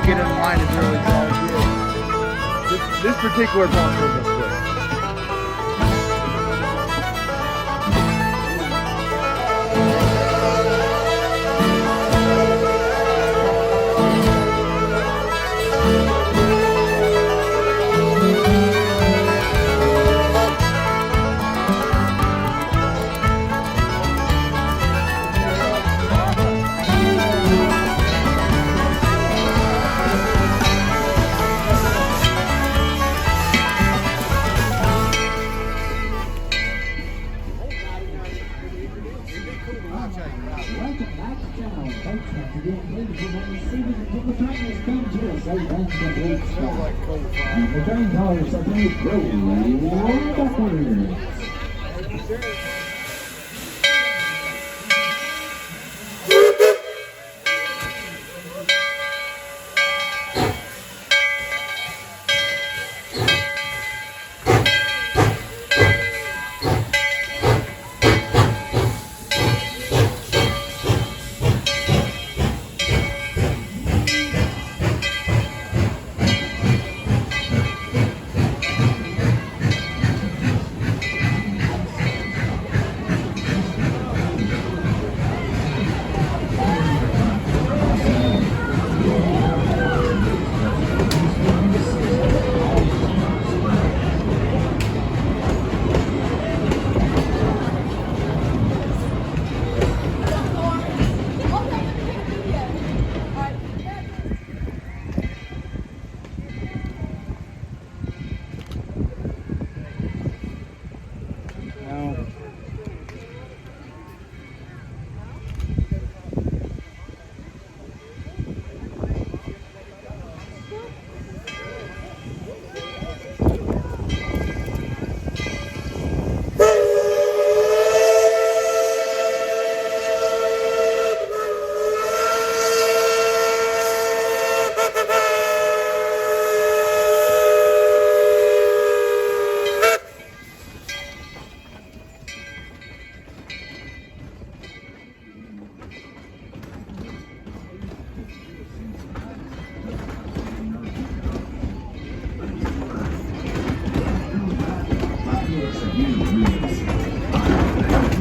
Get in line is really all good. This particular ball goes up quick. The train cars are being rolling backwards.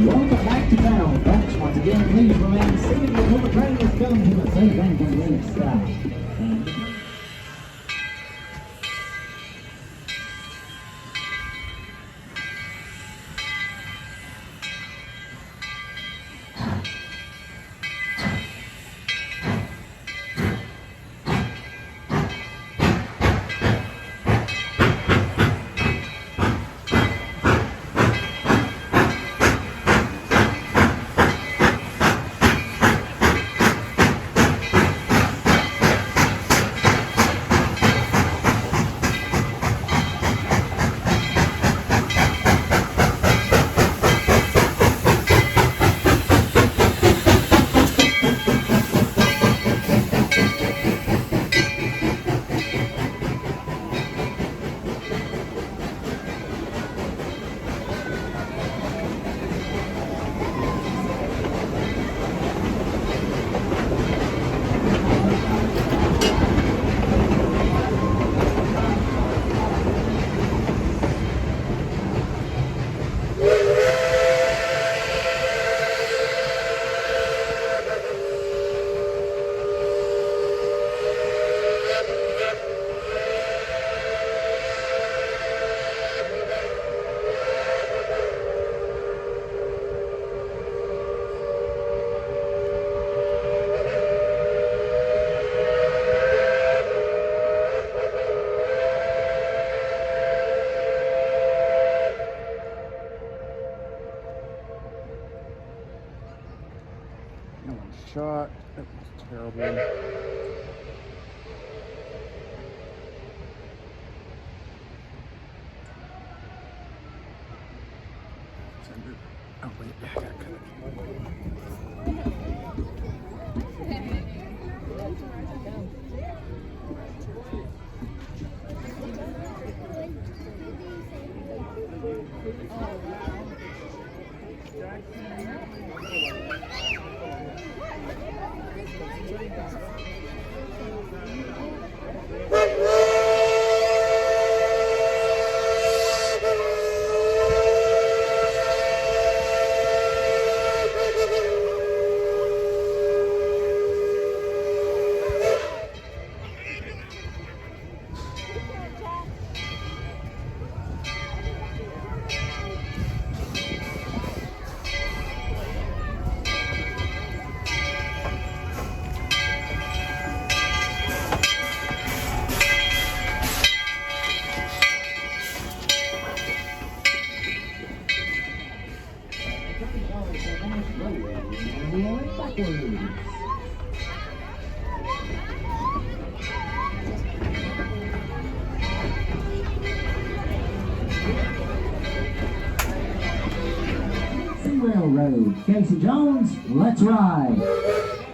Welcome back to town, folks. Once again, please remain seated until the train is coming to the safe and convenient stop. robbery. Oh wait, yeah, I gotta cut it. Tweetsie Railroad. Casey Jones, let's ride.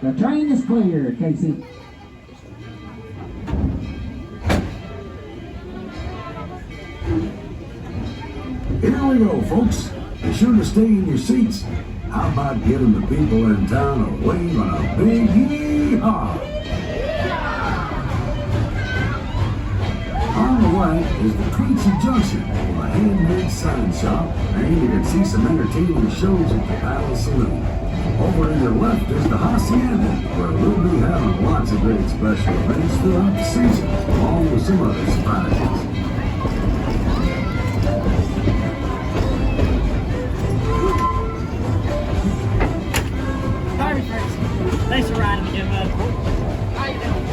The train is clear, Casey. Here we go, folks. Be sure to stay in your seats. How about giving the people in town a wave and a big yee-haw? On the right is the Tweetsie Junction, a handmade sign shop, and you can see some entertaining shows at the Palace Saloon. Over in your left is the Hacienda, where we'll be having lots of great special events throughout the season, along with some other surprises. Thanks for riding again, bud. How you doing?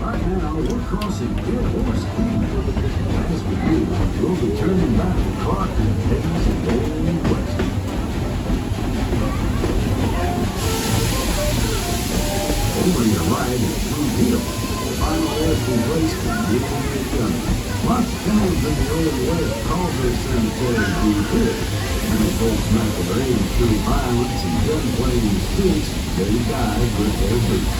Right now, we're crossing Dead Horse Creek. As we do, we'll be turning back the clock and days of going west. Over your right is Blue Hill, the final resting place for getting it done. Lots of towns in the old west call this cemetery Blue Hill. Many folks met their age through violence and gunplay in the streets. They died with their boots.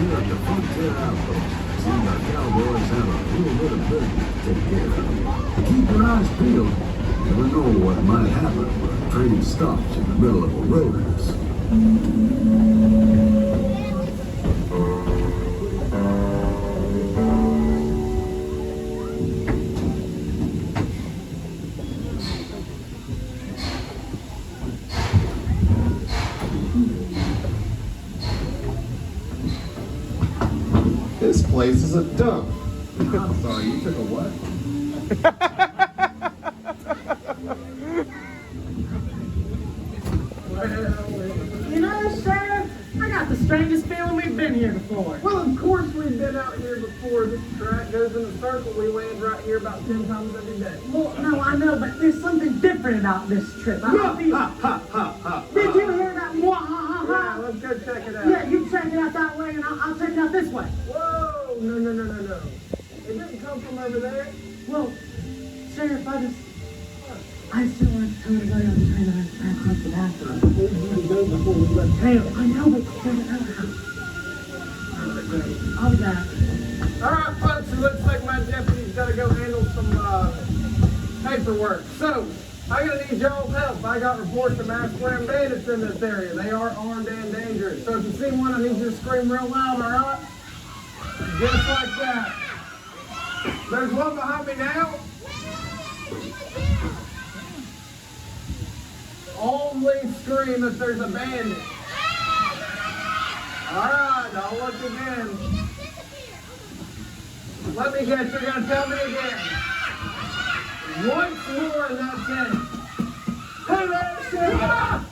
here at the Frontier Outpost. Seems our cowboys have a little bit of business to take care of. Keep your eyes peeled. Never know what might happen when a train stops in the middle of a wilderness. This place is a dump. I'm sorry, you took a what? You know, Sheriff, I got the strangest feeling we've been here before. Well, of course we've been out here before. This track goes in a circle. We land right here about 10 times every day. Well, no, I know, but there's something different about this trip. I feel... Did you hear that? Yeah, let's go check it out. Yeah, you check it out that way, and I'll check it out this way. Whoa! No. It didn't come from over there. Well, Sheriff, I still want to tell everybody I'm trying to take the bathroom. We need to go before we left town. I know, but there's another house. I'll be back. All right, folks, it looks like my deputy's got to go handle some paperwork. So, I'm going to need y'all's help. I got reports of mass-wearing bandits in this area. They are armed and dangerous. So if you see one, I need you to scream real loud, all right? Just like that. There's one behind me now. Only scream if there's a bandit. All right, I'll look again. Let me guess, you're going to tell me again. Once more, and that's it. Hey there, Sheriff!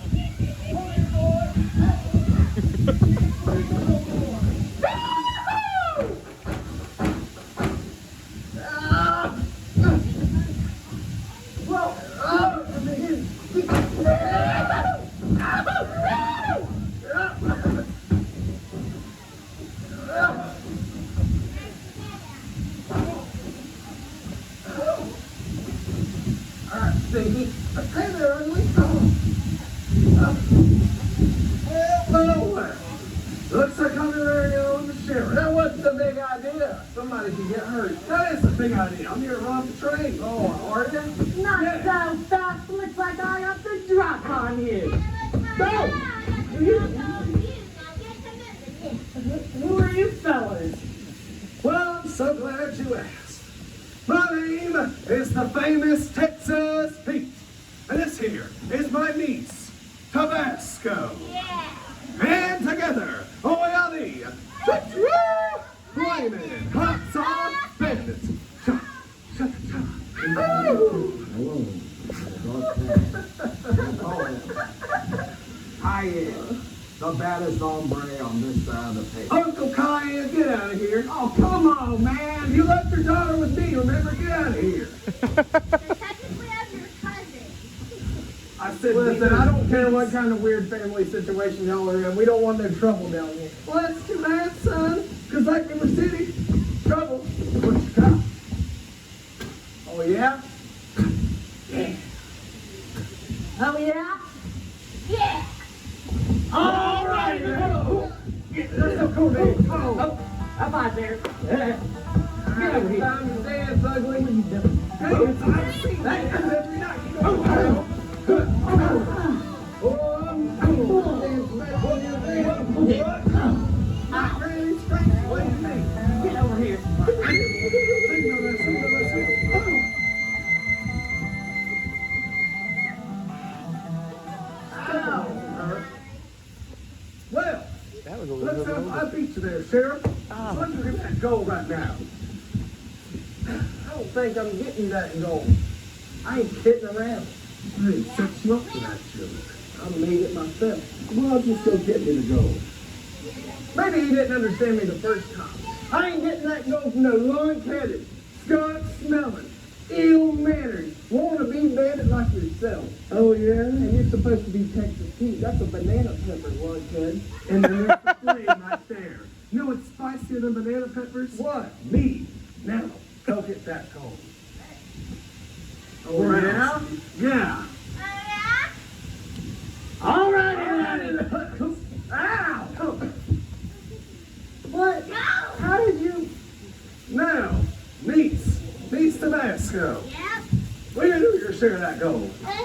Hey there, ugly. Well, looks like I'm there, the sheriff. Now, what's the big idea? Somebody can get hurt. That is the big idea. I'm here to rob the train. Oh, are you? Not so fast. Looks like I have to drop on you. No! Who are you fellas? Well, I'm so glad you asked. My name is the famous Texas Pete. And this here is my niece, Tabasco. Yeah. And together, we are the Flaming Hot Sauce Bandits. Hello. I am the baddest hombre on this side of the paper. Uncle Cayenne, get out of here. Oh, come on, man. You left your daughter with me. Remember, get out of here. Technically, I'm your cousin. I said, listen, I don't care what kind of weird family situation y'all are in. We don't want no trouble down here. Well, that's too bad, son. Because like in the city, trouble is what you got. Oh, yeah? Yeah. Oh, yeah? Yeah. All right, man. That's so cool, man. Oh, Up out there. get over here. Time to dance, ugly. Hey, it's I see that every night. You know how. Good. Not really straight. What do you think? Get over here. Well, let's have I beat you there, Sheriff. Let's get that gold right now. I don't think I'm getting that gold. I ain't kidding around. I ain't set you up for that, Sheriff. I made it myself. Well, just go get me the gold. Maybe he didn't understand me the first time. I ain't getting that gold from no long-headed, skunk-smelling, ill-mannered, wanna-be bandit like yourself. Oh, yeah? And you're supposed to be Texas Pete. That's a banana pepper, lunkhead. And then there's the flame right there. You know what's spicier than banana peppers? What? Me. Now, go get that gold. Oh, yeah? Yeah. All right, ow! What What are you gonna do with your share of that gold? I'm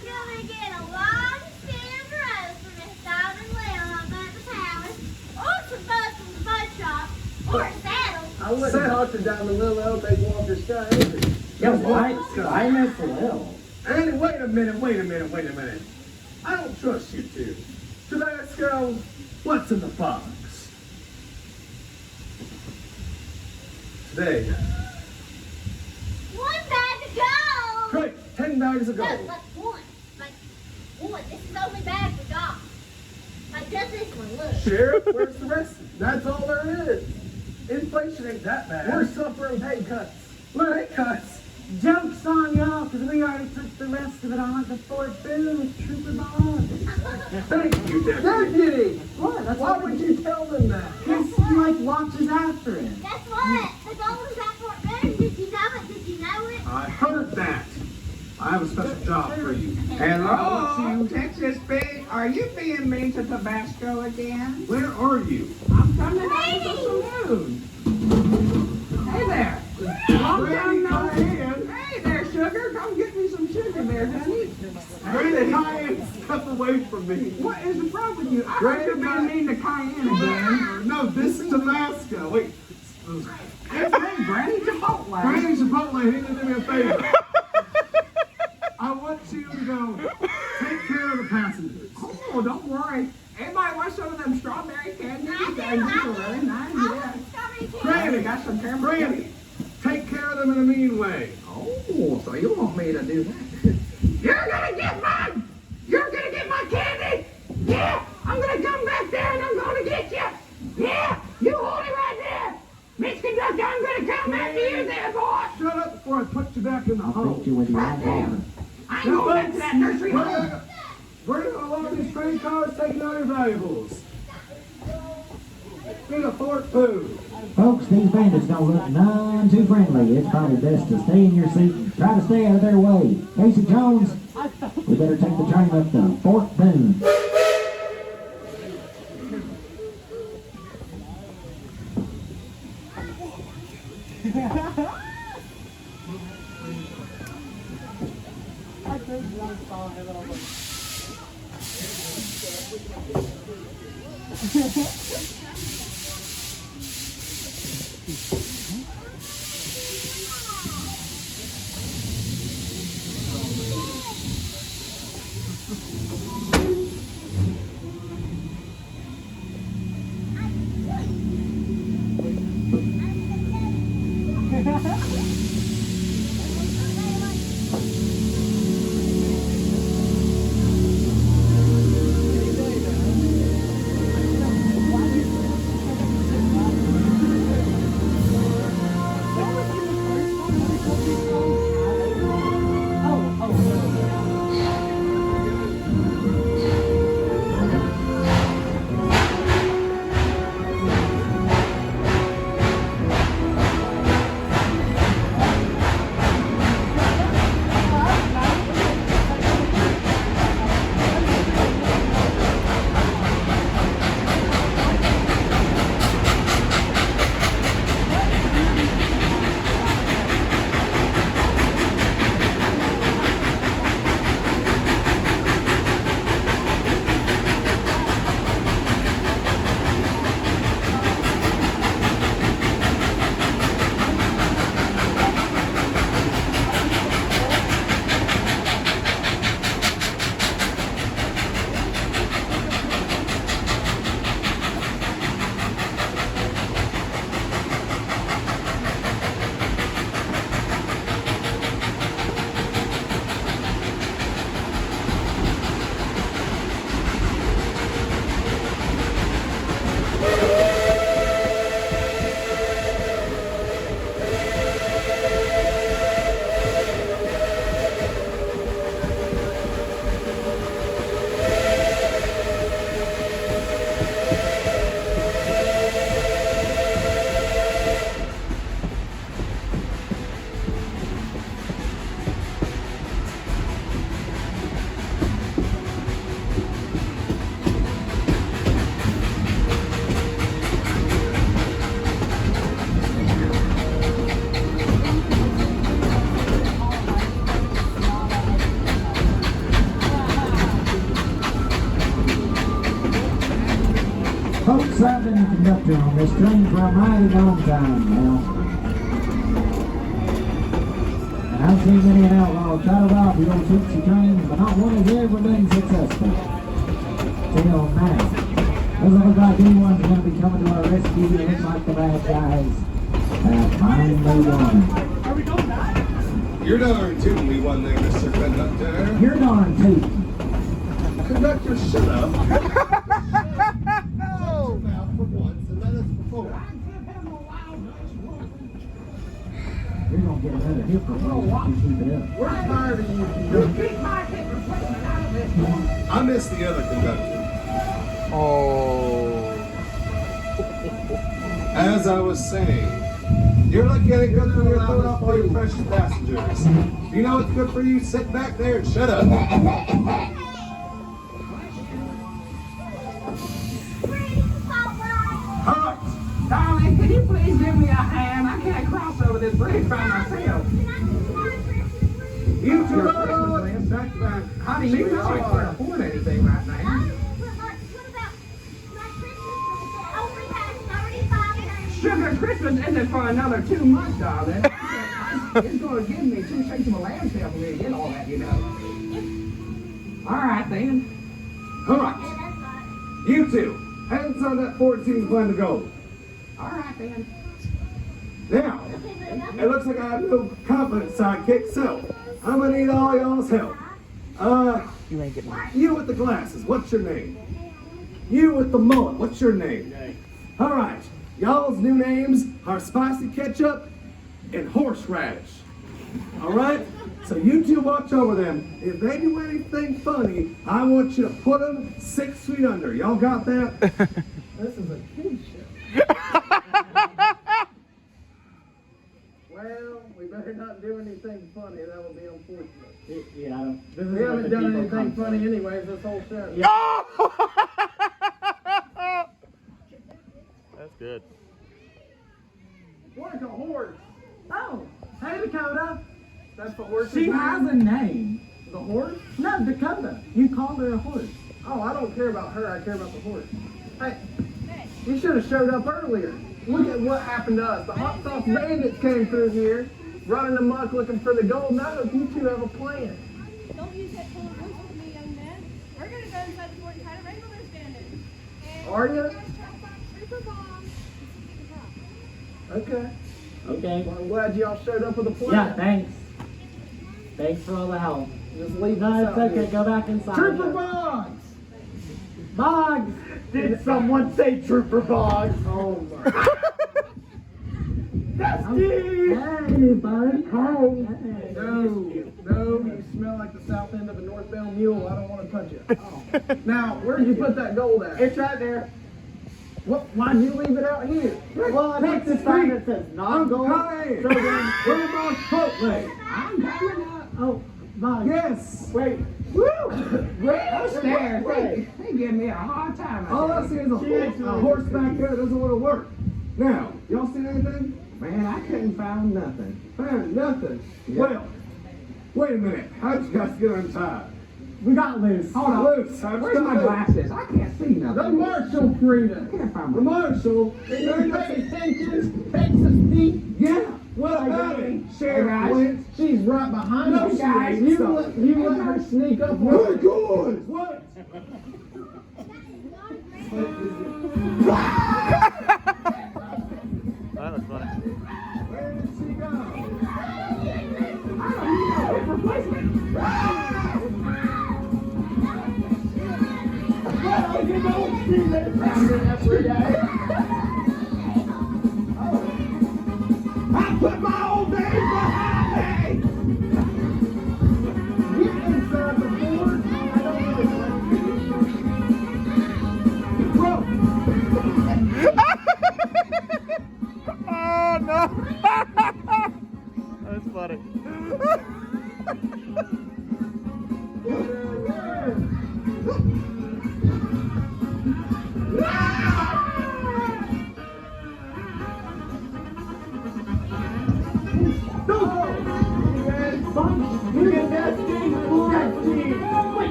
gonna get a long stemmed rose from Miss Diamond Lil up at the palace, or some buds from the bud shop, or a saddle. I wouldn't talk to Diamond Lil. I hope they walk the sky either. Yeah, why Miss Lil? And wait a minute. I don't trust you two. Tabasco, what's in the box? Today. One bag to go. Great, 10 bags of No, gold. like one. Like one. This is only bag we got. Like just this one, look. Sheriff, where's the rest? That's all there is. Inflation ain't that bad. We're suffering pay cuts. Pay cuts. Joke's on y'all, because we already took the rest of it on at the Fort Boone with Trooper Bond. Thank you, Deputy. Deputy! What? That's Why would you tell them that? Because he, like, watches after him. Guess what? The gold is at Fort Boone. Did you know it? Did you know it? I heard that. I have a special job for you. Hello, Texas Pig. Are you being mean to Tabasco again? Where are you? I'm coming out of the saloon. Hey there. Long time no see. Hey there, sugar. Come get me some sugar there, honey. Granny Cayenne, step away from me. What is wrong with you? I heard you're being mean to Cayenne again. No, this is Tabasco. Wait. Hey, Granny Chipotle. Granny Chipotle, he did me a favor. I want you to go take care of the passengers. Oh, don't worry. Anybody want some of them strawberry candies? I do, They're I do. really nice. I Yeah. want strawberry candy. Granny, Got some caramel Granny, take care of them in a mean way. Oh, so you want me to do that? You're gonna get mine! You're gonna get my candy! Yeah! I'm gonna come back there and I'm gonna get you! Yeah! You hold it right there! Miss Conductor, I'm gonna come after you there, boy! Shut up before I put you back in the I'll hole. beat you with your own hammer. I ain't going back to that nursery home! Where do all these train cars taking all your valuables? In a Fort Boone. Folks, these bandits don't look none too friendly. It's probably best to stay in your seat and try to stay out of their way. Casey Jones, we better take the train up to Fort Boone. Southern conductor on this train for a mighty long time now. And I've seen many an outlaw try to rob the old Tweetsie train, but not one has ever been successful. Till now. Doesn't look like anyone's going to be coming to our rescue. It looks like the bad guys have finally won. You're darn tootin' we won there, Mr. Conductor. You're darn tootin'. Conductor, shut up. Shut your mouth for once and let us perform. You're going to get another hip replacement if you keep it up. We're tired of you. You keep my hip replacement out of this one. I miss the other conductor. Oh. As I was saying, you're not getting good for your food off all your precious passengers. You know what's good for you? Sit back there and shut up. Alright, darling, can you please give me a hand? I can't cross over this bridge by myself. You two are back to back. How do you know I can't afford anything right now? Sugar Christmas isn't for another 2 months, darling. It's going to give me 2 shakes of a lamb tail for me to get all that, you know. All right, then. Alright. You two, hands on that 14 plan to go. All right, then. Now, it looks like I have no confident sidekick, so I'm gonna need all y'all's help. You ain't getting You with the glasses, what's your name? You with the mullet, what's your name? Alright, y'all's new names are Spicy Ketchup and Horseradish. Alright? So you two watch over them. If they do anything funny, I want you to put them 6 feet under. Y'all got that? This is a kid show. Well, we better not do anything funny. That would be unfortunate. Yeah, I don't. This is We what haven't the done people anything come funny from. anyways this whole show. That's good. What a horse! Oh, hey Dakota. That's the horse. She has a name. The horse? No, Dakota. You called her a horse. Oh, I don't care about her. I care about the horse. Hey, you should have showed up earlier. Look at what happened to us. The hot sauce bandits came through here, running amok looking for the gold. Now that you two have a plan. Don't use that tone of voice with me, young man. We're going to go inside the fort and try to wrangle those bandits. And Are ya? we're going to try to find trooper bombs and see if we can Okay. Okay. Well, I'm glad y'all showed up with a plan. Yeah, thanks. Thanks for all the help. Just leave No, this it's out okay. here. Go back inside. Trooper Boggs! Boggs. Did someone say Trooper Boggs? Oh my. Hey, buddy. Hey. No, you smell like the south end of a northbound mule. I don't want to touch you. Now, where'd you put that gold at? It's right there. What? Why'd you leave it out here? Well, I put this sign that says non gold. Hey, So then, where my Chipotle? I'm coming up. Oh, Boggs. Yes. wait. Woo! Upstairs, they give me a hard time. All I see is a horse back there that doesn't want to work. Now, y'all seen anything? Man, I couldn't find nothing. Man, nothing. Yeah. Well, wait a minute. How'd you guys get untied? We got loose. Hold on. Loose. How'd you Where's get my loose? glasses? I can't see The nothing. Marshal Frida. I can't find The my marshal. Can you pay attention? Texas Pete. Yeah. What about it? Sheriff guys. Wentz. She's right behind No, you. she ain't. You Stop. let her sneak up on Good you. God. What? That was funny. Where did she go? I put my old days behind me! Get inside the fort. I don't Oh no! That's funny.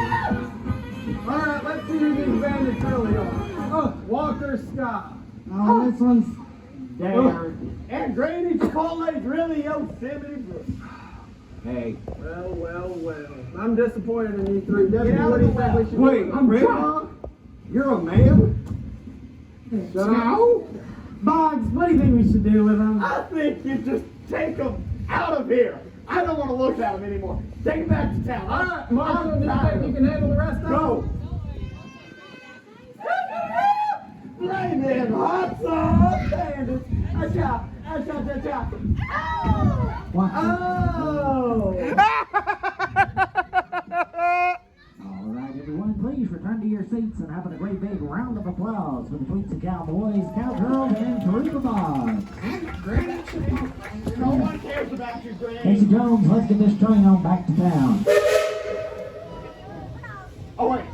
All right, let's see who these bandits really are. Walker Scott. Oh, this one's there. And Granny Chipotle's really Yosemite Brook. Hey. Well. I'm disappointed in you three. Deputy, what do you think we should do? Wait, Grandma? You're a man? No. Boggs, what do you think we should do with him? I think you just take them out of here. I don't want to look at them anymore. Take them back to town. All right, Marshal, do you think you can handle the rest of them? Go! Blame them hot sauce bandits. Acha. What? Oh! All right, everyone, please return to your seats and having a great big round of applause for the Tweetsie Cowboys, Cowgirls, and Teresa Boggs. No one cares about you, Granny. Casey Jones, let's get this train on back to town. Oh, wait.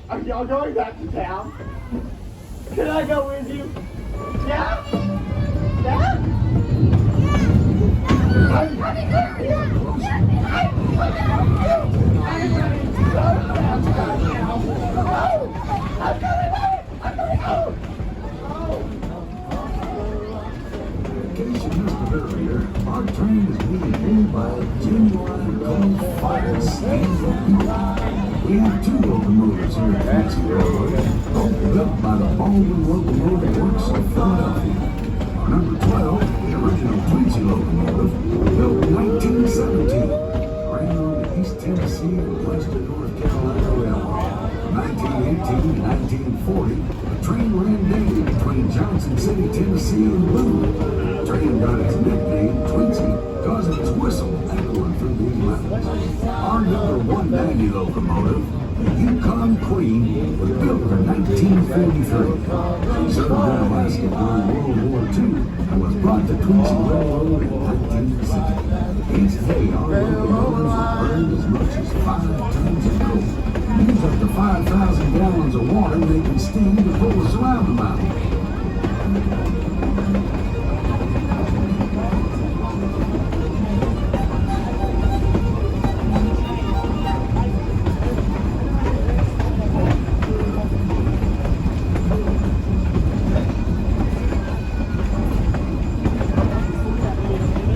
Are y'all going back to town? Can I go with you? Yeah? In case you missed it earlier, our train is being pulled by a genuine coal-fired steam locomotive. We have two locomotives here at Tweetsie Railroad, both built by the Baldwin Locomotive Works of Philadelphia. Number 12, the original Tweetsie locomotive, built in 1917, ran on the East Tennessee and Western North Carolina Railroad. From 1918 to 1940, the train ran daily between Johnson City, Tennessee and Boone. The train got its nickname Tweetsie because of its whistle echoing through these mountains. Our number 190 locomotive, the Yukon Queen, was built in 1943. She served in Alaska during World War II and was brought to Tweetsie Railroad in 1960. Each day, our locomotives would burn as much as 5 tons of coal. Use up to 5,000 gallons of water making steam to pull us around the mountain.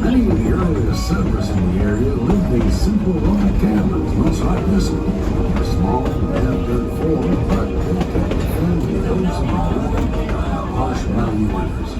Many of the earliest settlers in the area lived in simple log cabins, much like this one. They're small and have dirt floors, but they kept the family cozy and harsh mountain winters.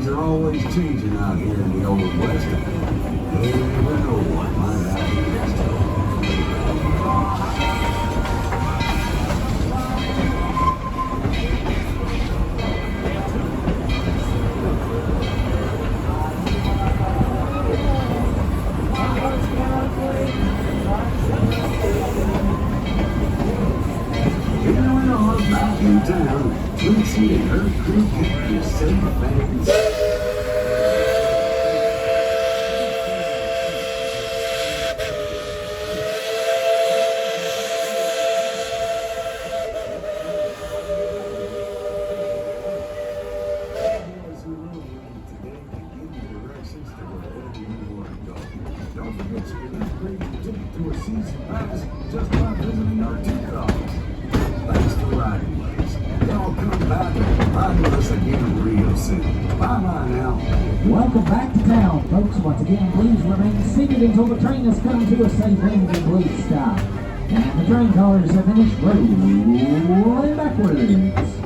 Always changing out here in the Old West. You never know what might happen next time. Going on back in town, Tweetsie and her crew get you safe fans. Don't forget you can upgrade your ticket to a season pass just by visiting our ticket office. Thanks for riding with us. Y'all come back and ride with us again real soon. Bye-bye now. Welcome back to town, folks. Once again, please remain seated until the train has come to a safe and complete stop. And the train cars have finished rolling backwards.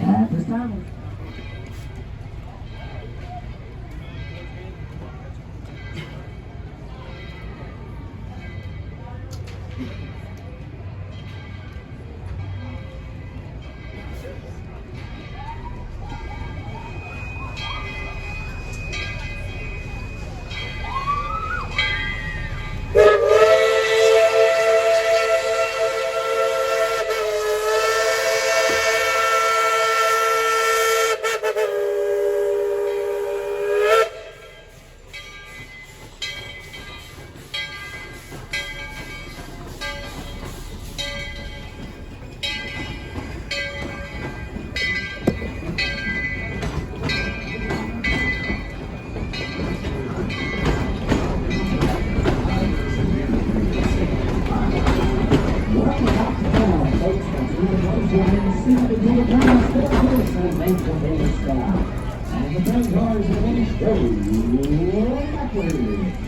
At this time, and the train cars have finished rolling backwards.